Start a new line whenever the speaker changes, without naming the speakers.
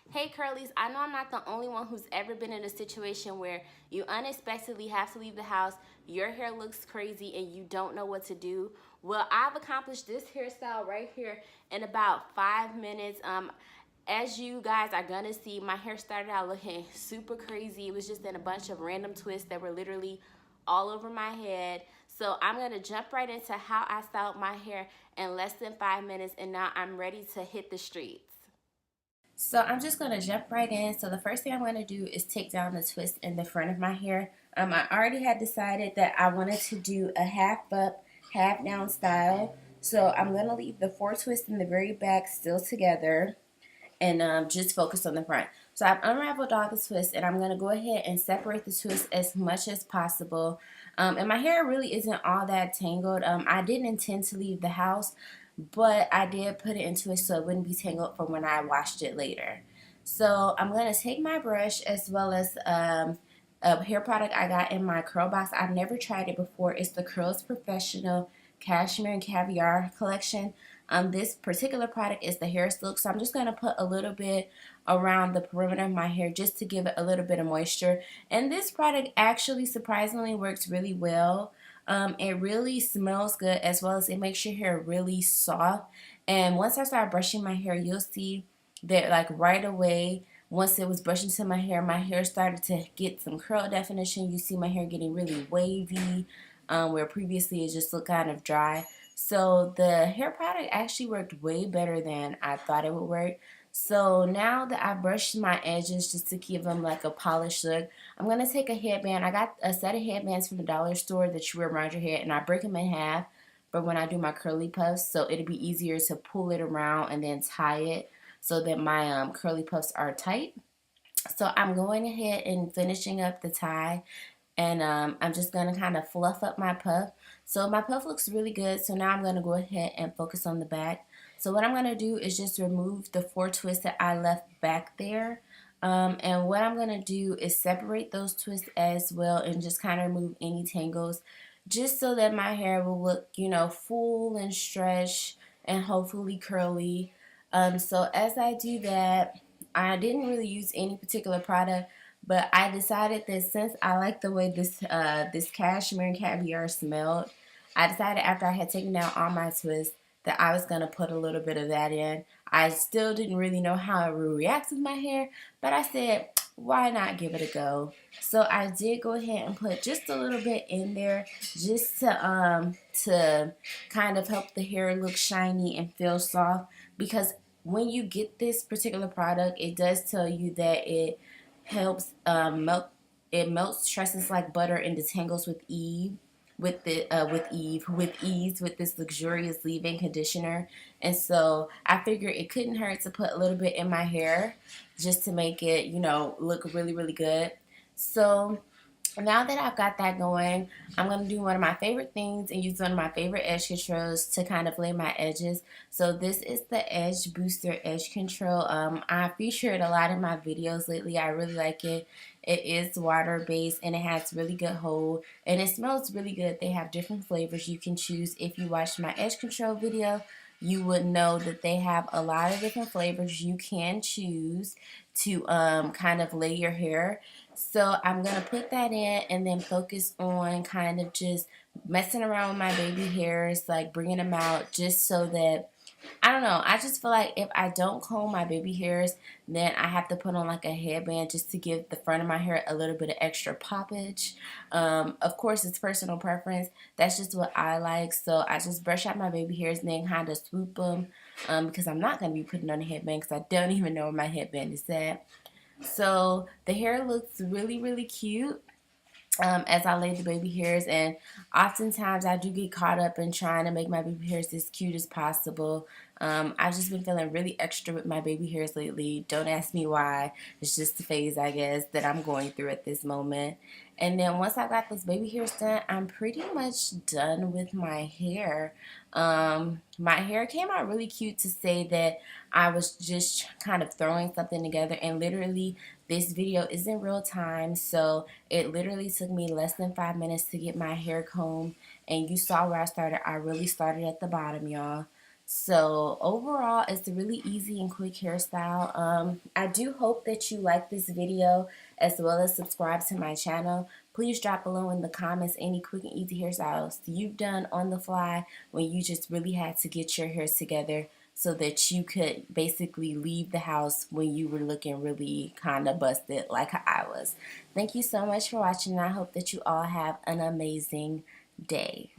Hey Curlies, I know I'm not the only one who's ever been in a situation where you unexpectedly have to leave the house, your hair looks crazy, and you don't know what to do. Well, I've accomplished this hairstyle right here in about 5 minutes. As you guys are gonna see, my hair started out looking super crazy. It was just in a bunch of random twists that were literally all over my head. So I'm gonna jump right into how I styled my hair in less than 5 minutes, and now I'm ready to hit the streets. So I'm just going to jump right in. So the first thing I'm going to do is take down the twist in the front of my hair. I already had decided that I wanted to do a half up, half down style. So I'm going to leave the 4 twists in the very back still together and just focus on the front. So I've unraveled all the twists and I'm going to go ahead and separate the twists as much as possible. And my hair really isn't all that tangled. I didn't intend to leave the house, but I did put it into it so it wouldn't be tangled for when I washed it later. So I'm going to take my brush as well as a hair product I got in my curl box. I've never tried it before. It's the Curls Professional Cashmere and Caviar collection. This particular product is the hair silk, so I'm just going to put a little bit around the perimeter of my hair just to give it a little bit of moisture. And this product actually surprisingly works really well. It really smells good, as well as it makes your hair really soft. And once I start brushing my hair, you'll see that like right away, once it was brushed into my hair started to get some curl definition. You see my hair getting really wavy, where previously it just looked kind of dry. So the hair product actually worked way better than I thought it would work. So now that I brushed my edges just to give them like a polished look, I'm going to take a headband. I got a set of headbands from the dollar store that you wear around your head, and I break them in half for when I do my curly puffs. So it'll be easier to pull it around and then tie it so that my curly puffs are tight. So I'm going ahead and finishing up the tie, and I'm just going to kind of fluff up my puff. So my puff looks really good, so now I'm going to go ahead and focus on the back. So what I'm going to do is just remove the 4 twists that I left back there. And what I'm going to do is separate those twists as well and just kind of remove any tangles just so that my hair will look, full and stretched and hopefully curly. So as I do that, I didn't really use any particular product, but I decided that since I like the way this cashmere and caviar smelled, I decided after I had taken down all my twists that I was going to put a little bit of that in. I still didn't really know how it would react with my hair, but I said, why not give it a go? So I did go ahead and put just a little bit in there just to kind of help the hair look shiny and feel soft, because when you get this particular product, it does tell you that it helps melts tresses like butter and detangles with ease with this luxurious leave-in conditioner. And so I figured it couldn't hurt to put a little bit in my hair just to make it, look really, really good. So now that I've got that going, I'm going to do one of my favorite things and use one of my favorite edge controls to kind of lay my edges. So this is the Edge Booster Edge Control. I featured a lot in my videos lately. I really like it. It is water based and it has really good hold and it smells really good. They have different flavors you can choose. If you watched my edge control video, you would know that they have a lot of different flavors you can choose to kind of lay your hair. So I'm going to put that in and then focus on kind of just messing around with my baby hairs, like bringing them out just so that, I don't know, I just feel like if I don't comb my baby hairs, then I have to put on like a headband just to give the front of my hair a little bit of extra poppage. Of course, it's personal preference. That's just what I like. So I just brush out my baby hairs and then kind of swoop them because I'm not going to be putting on a headband because I don't even know where my headband is at. So the hair looks really, really cute as I lay the baby hairs, and oftentimes I do get caught up in trying to make my baby hairs as cute as possible. I've just been feeling really extra with my baby hairs lately. Don't ask me why. It's just the phase, I guess, that I'm going through at this moment. And then once I got those baby hairs done, I'm pretty much done with my hair. My hair came out really cute to say that I was just kind of throwing something together, and literally this video is in real time, so it literally took me less than 5 minutes to get my hair combed, and you saw where I started. I really started at the bottom, y'all. So overall, it's a really easy and quick hairstyle. I do hope that you like this video as well as subscribe to my channel. Please drop below in the comments any quick and easy hairstyles you've done on the fly when you just really had to get your hair together so that you could basically leave the house when you were looking really kind of busted like I was. Thank you so much for watching, and I hope that you all have an amazing day.